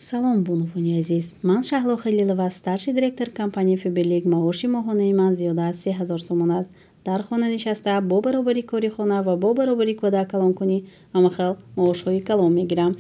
салом бунувони азиз, ман Шаҳло Халилова, старший директор компанияи Фиберлик. Маоши моҳонаи ман зиёда аз 3000 сомон аст. дар хона нишаста бо баробари кори хона ва бо баробари кӯдак калонкунӣ ҳамахел маошҳои калон мегирам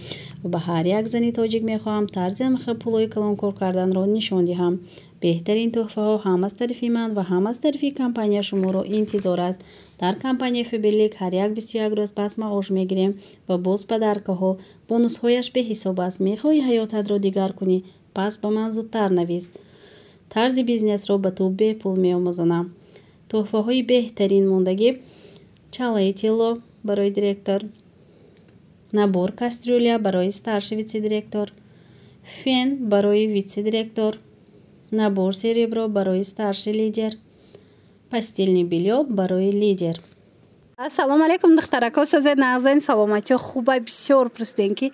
ва ба ҳар як зани тоҷик мехоҳам тарзи ҳамахел пулҳои калонкор карданро нишон диҳам. беҳтарин тӯҳфаҳо ҳам аз тарафи ман ва ҳам аз тарафи компания шуморо интизор аст. дар компанияи Фиберлик ҳар як 21 рӯз пас маош мегирем ва боз падаркаҳо бонусҳояш беҳисоб аст. мехоҳӣ ҳаётатро дигар кунӣ, пас ба ман зудтар навис. тарзи бизнесро ба ту бепул меомӯзонам. тӯҳфаҳои беҳтарин мондагӣ: чалаи тилло барои директор, набор кастрюля барои старший витсе-директор, фен барои витсе-директор, набор серебро барои старший лидер, пастельный белье барои лидер. ассалому алайкум духтарако, созед нағзен саломатиё хуба бисёр пурсиден ки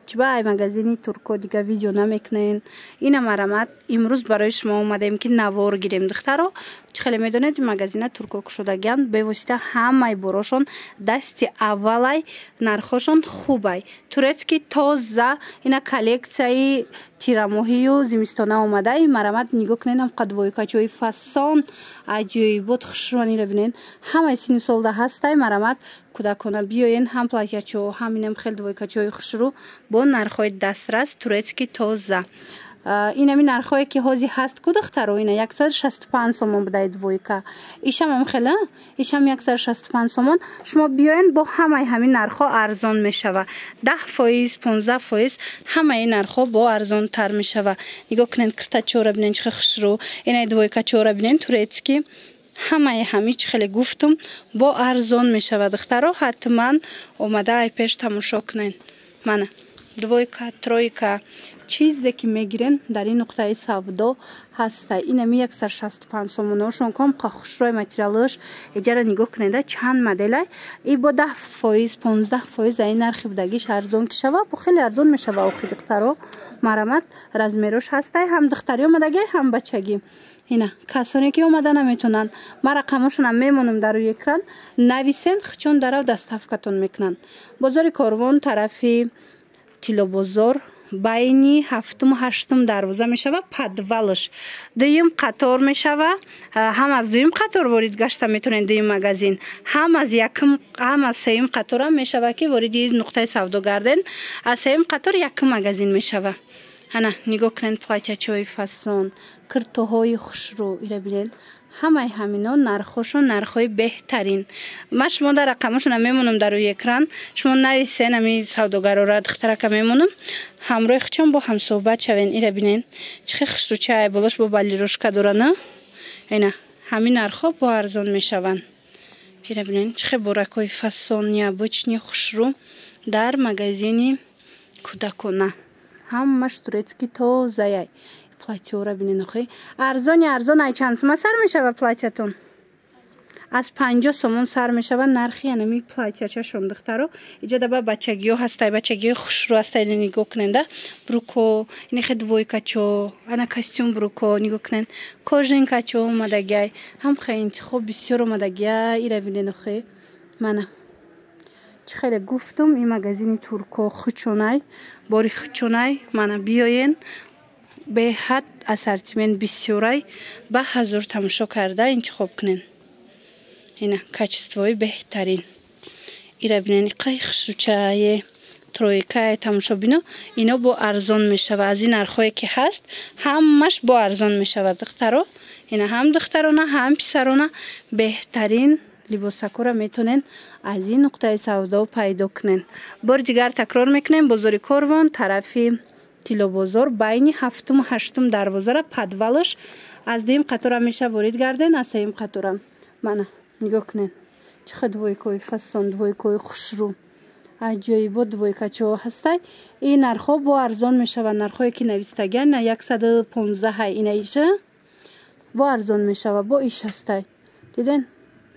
чиба ай магазини турко дига видео намекунен. ина марамат имрӯз барои шумо омадем ки навор гирем. духтаро чӣ хеле медонед магазина турко кушодагиан бевосита ҳамаи борошон дасти аввалай нархошон хубай. турецки тоза ина коллекцияи тирамоҳию зимистона омада. ин марамат нигоҳ кунен ҳам қадвойкачои фасон аҷоибот хушрӯанира бинен. ҳамаи синни солда ҳастай марамат кӯдакона биёен ҳам платячо ҳаминам хел двойкачои хушрӯ бо нархҳои дастрас турецки тоза. инами нархҳое ки ҳозир ҳаст ку духтаро ина 165 сомон будаи двойка. ишам ам хела ишам 165 сомон. шумо биёен бо ҳамаи ҳамин нархҳо арзон мешава. 10%, 15% ҳамаи нархҳо бо арзонтар мешава. нигоҳ кунен киртачора бинен чӣ хушрӯ. инаи двойкачора бинен турецки ҳамаи ҳами чӣ хеле гуфтум бо арзон мешава. духтаро ҳатман омада ай пеш тамошо кунен. мана двойка, тройка чизе ки мегирен дар ин нуқтаи савдо ҳастай. инами 165 сомоношон ком қахушрӯи материалаш эҷара нигоҳ кунеда чанд моделай и бо 10%, 15% ай нархи будагиш арзон ки шава бо хеле арзон мешава. охи духтаро марамат размерош ҳастай ҳам духтари омадагӣ ҳам бачагӣ. ина касоне ки омада наметонанд ма рақамошонам мемонам дар рӯи экран нависен хичон дарав доставкатон мекунанд. бозори Корвон тарафи Тиллобозор байни 7-8 дарвоза мешава. подвалш дуюм қатор мешава. ҳам аз дуюм қатор ворид гашта метонед дуюм магазин, ҳам аз сеюм қаторам мешава ки вориди нуқтаи савдо гарден. аз сеюм қатор якум магазин мешава. ана нигоҳ кунен платячои фасон, киртоҳои хушрӯ ира бинен. ҳамаи ҳамино нархошон нархҳои беҳтарин. ман шумо дар рақамошонам мемонам дар рӯи экран. шумо нависен ами савдогарора духтарака мемонам ҳамроҳи хичон бо ҳамсӯҳбат шавен. ира бинен чихе хушрӯча ай болош бо балирошка дорана. ина ҳамин нархҳо бо арзон мешаванд. ира бинен чихе боракҳои фасон необычни хушрӯ дар магазини кӯдакона. ҳамаш турецки тозаяй. платёра бинен охи арзони арзон ай чанд сома сар мешава платятон? аз 50 сомон сар мешава нархи анами платячашон. духтаро иҷода ба бачагиҳо ҳастай бачагиҳои хушрӯ ҳастай. ина нигоҳ куненда бруко инихе двойкачо ана костюм бруко нигоҳ кунен кожинкачо омадагиай ҳам хе интихоб бисёр омадагиай. ира бинен охи мана чӣ хеле гуфтум ин магазини турко хучонай бори хучонай мана биёен беҳад ассортимент бисёрай ба ҳазур тамошо карда интихоб кунен. ина качествои беҳтарин. ира бинен қай хушрӯчае тройкае тамошо бино. ино бо арзон мешава. аз ин нархҳое ки ҳаст ҳамаш бо арзон мешава. духтаро ина ҳам духтарона ҳам писарона беҳтарин либосакора метонен аз ин нуқтаи савдо пайдо кунен. бори дигар такрор мекунем. бозори Корвон тарафи Тиллобозор байни 7-8 дарвозара подвалаш аз дуюм қаторам меша ворид гарден. аз сеюм қаторам мана нигоҳ кунен чихе двойкои фасон двойкои хушрӯ аҷоибот двойкачоҳо ҳастай. ин нархҳо бо арзон мешава. нархҳое ки навистагиан 115 ина иша бо арзон мешава. бо иш ҳастай диден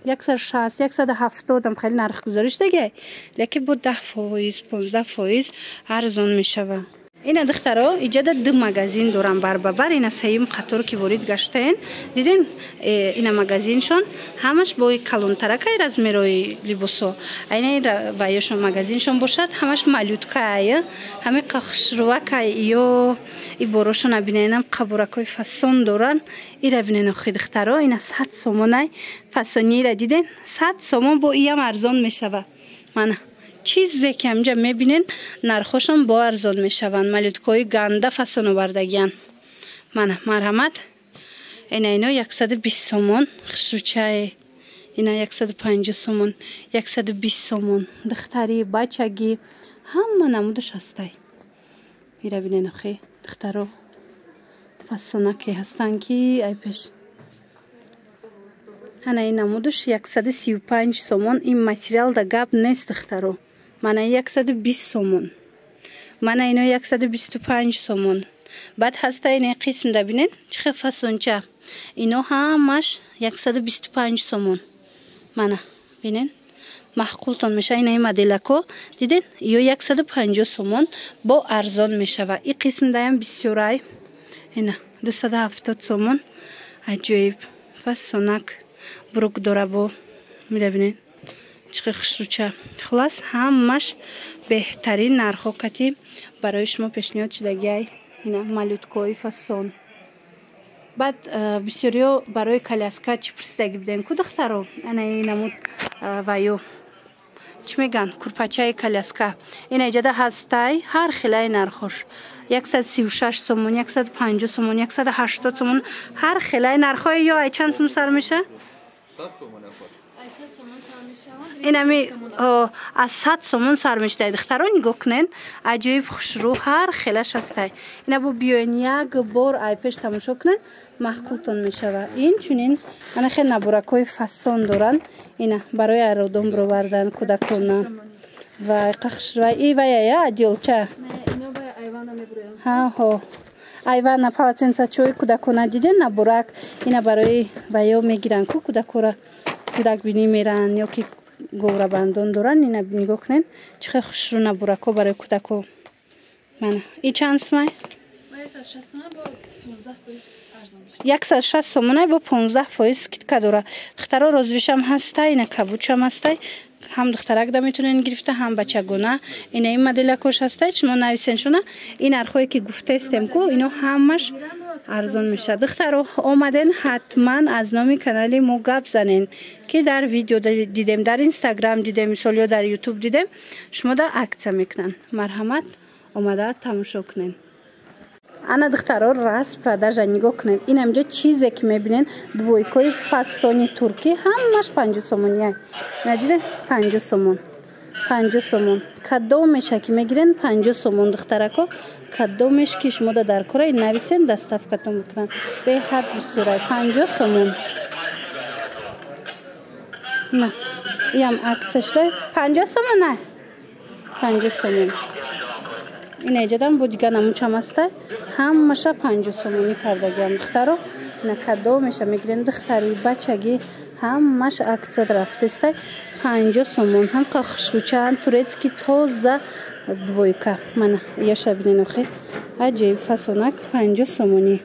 160 170 ам хеле нарх гузориш дагиай лекин бо 10%, 15% арзон мешава. اینا دخترها اینجا دو مغازین دارن بر بر. اینا سیم قطار که ورید گشتین دیدین اینا مغازینشون همش با کلانترک از میروی لباسا. اینا وایشون مغازینشون باشد همش مالوتکای همه قخشروکای یا ای باروشون ببینینم قبورکای فسون دارن. اینا ببینین خود دخترها اینا 100 سومونای فسونی را دیدین 100 سومون با ایم ارزان میشوه. من چیزی که همجا میبینین نرخوشون با ارزان میشوند. مالوتکای گنده فسون آوردگیان. من مرحمت اینا 120 سومون خشوچای اینا 150 سومون 120 سومون دختری بچگی همه نمودش هستای. میره بینین خی دخترو فسونکی هستن که ای پیش هنه این نمودش 135 سومون. این ماتریال دا گاب نیست دخترو. من 120 سومون من اینا 125 سومون. بعد هسته این قسم دا بینین چه فسونچه اینا همش 125 سومون. من بینین محقولتون میشه. این مدلکو دیدین یا 150 سومون با ارزان میشه و این قسم دایم بسیارای اینا 270 سومون. عجیب فسونک بروک داره با میره بینین چه خشروچه. خلاص همش بهترین نرخ کتی برای شما پیشنهاد شدگی اینا مالوتکای فسون. بعد بسیاریو برای کالاسکا چی پرسیدگی بدین کو دخترو انا اینمود وایو چی میگن کورپاچای کالاسکا اینا ایجاده هستای هر خیلی نرخوش 136 سومون 150 سومون 180 سومون هر خیلی نرخای یا ای چند سومون سر میشه؟ 100 سومون اینمی از 100 سومون سر میشه. دختران نگاه کنین عجیب خوشرو هر خیلش هستای. اینا با بیاین یک بار ای پیش تماشا کنین محقولتون میشه و این چونین انا خیلی نبورکای فسون دارن. اینا برای ارودم برو بردن کودکونه و قخش و ای و یا عجیل چه؟ نه اینا با ایوان میبریم. ها ایوان پالاتنسا چوی کودکونه دیدین نبورک اینا برای ویو میگیرن کو کودکورا کودک بینی میرن یا که گوره بندون دارن. اینا نگاه کنین چه خوشرو نبورکو برای کودکو. من این چند سمای؟ 160 سومونه با 15% کتکا داره. دخترها روزویش هم هسته اینا کبوچ هم هسته هم دخترک دا میتونین گرفته هم بچگونه. اینا این مدل کش هسته شما نویسین شونه این ارخوی که گفته استم کو اینا همش ارزان میشه. دخترها آمدین حتما از نام کانال ما گپ زنین که در ویدیو دیدیم در اینستاگرام دیدیم مثلا یا در یوتیوب دیدیم شما دا اکت میکنن. مرحمت آمده تماشا کنین. انا دخترها راست پرداژ نگاه کنین. این همجا چیزی که میبینین دویکای فسونی ترکی همش 50 سومونیه. ندیدین 50 سومون 50 سومون کدومش که میگیرین 50 سومون دخترکو کدومش که شما در کره نویسین دستافکتون میکنن به حد بسیاره 50 سومون. نه یم عکسش ده 50 سومون نه 50 سومون. این ایجادم بود دیگه نمون چم هسته همشه 50 سومونی کردگیم دخترو. نه کدومش میگیرین دختری بچگی همش عکس رفته است 50 سومون. هم که خشروچان تورецький تازه двойка. من یا شبینین اخی عجیب فسونک 50 سومونی.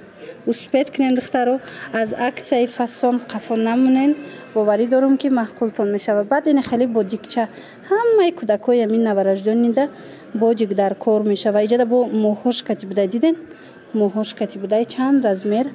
اسپید کنین دخترو از عکسای فسون قفون نمونین باوری دارم که محقولتون میشه. و بعد این خیلی بودیکچه همه کودکای همین نوراجدان ده بودیک در کار میشه و ایجاده با موهوش کتی بوده. دیدین موهوش کتی بوده چند رزمیر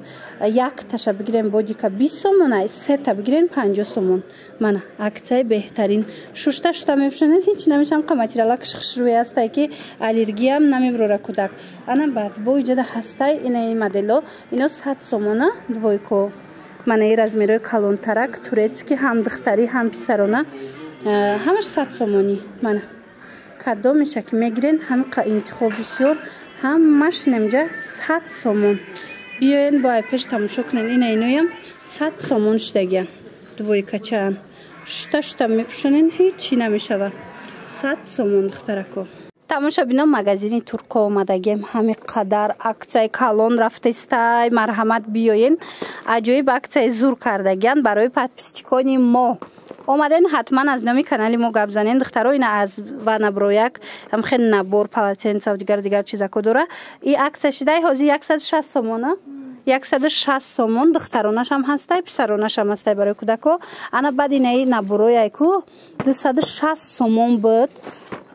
یک تشه بگیرین بودیکا 20 سومونه 3 تا بگیرین 50 سومون. من عکسای بهترین شوشته شوشته میپشنین هیچ نمیشم قمتی را لکش روی هسته که الرژی هم نمیبره کودک. انا بعد با ایجاده هسته این مدلو اینا 100 سومونه دویکو. من ای رزمیروی کلانترک تورецький هم دختری هم پسرانه همش 100 سومونی. من کدومش که میگیرین هم انتخاب بسیار همش نمیجه 100 سومون. بیاین با پیش تماشا کنین اینایم 100 سومون شدگیان دویکا چند شتا میپشنین هیچی نمیشه 100 سومون دخترکو. тамошобинон магазини турко омадагем ҳами қадар аксияи калон рафтестай марҳамат биёен аҷоиб аксияи зур кардагиян барои подписчикони мо омаден ҳатман аз номи канали мо гап занен духтаро ина аз ванаброяк ҳамхел набор полотенца дигар чизако дора и аксия шидай ҳозир 160 сомона 160 сомон духтаронашам ҳастай писаронашам ҳастай барои кӯдако ана баъд инаи наборояку 260 сомон буд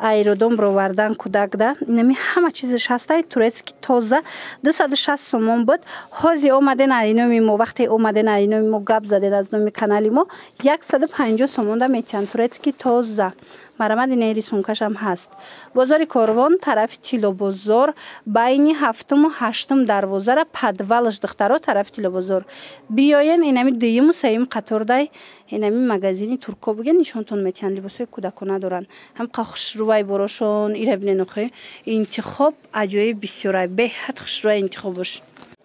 айродом бровардан кӯдак да инами ҳама чизаш ҳастай турецки тоза 260 сомон буд ҳозир омаден аиноми мо вақте омаден аиноми мо гап заден аз номи канали мо 150 сомон да метиҳан турецки тоза марҳамат инаи рисункашам ҳаст бозори корвон тарафи тилобозор байни 7-ум ва 8-ум дарвозара падвалаш духтаро тарафи тилобозор биёен инами 2-ум ва 3-ум қатордай инами магазини турко буген нишонтон метиҳан либосои кӯдакона доранд ҳамқа хушрӯвай борошон ира бинен охи интихоб аҷоиб бисёрай беҳад хушрӯвай интихобаш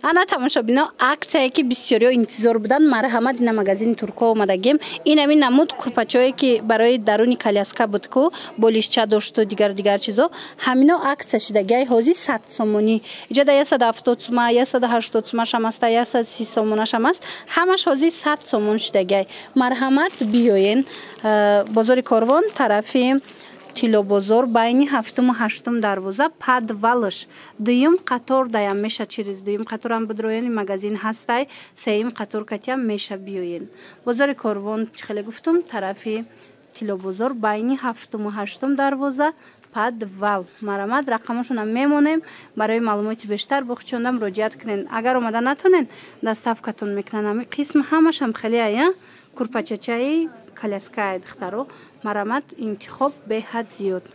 ана тамошобино аксияе ки бисёриҳо интизор буданд марҳамат ина магазини турко омадагем инами намуд курпачое ки барои даруни коляска буд ку болишча дошту дигар чизо ҳамино аксия шидагиай ҳозир 100 сомонӣ иҷода 170 сума 180 сумашам аста 130 сомонашам аст ҳамаш ҳозир 100 сомон шидагиай марҳамат биёен бозори корвон тарафи тилобозор байни 7-ум ва 8-ум дарвоза падвалаш 2-ум қатор даям меша чириз 2-ум қаторам бидрояни магазин ҳастай 3-ум қатор катиам меша биёен бозори корвон чихеле гуфтум тарафи тилобозор байни 7-ум ва 8-ум дарвоза падвал марҳамат рақамашонам мемонем барои маълумоти бештар бо хучонда муроҷиат кунен агар омада натонен доставкатон мекунан ами қисм ҳамашам хеле ая курпачачаи коляскаи духтаро марҳамат интихоб беҳад зиёд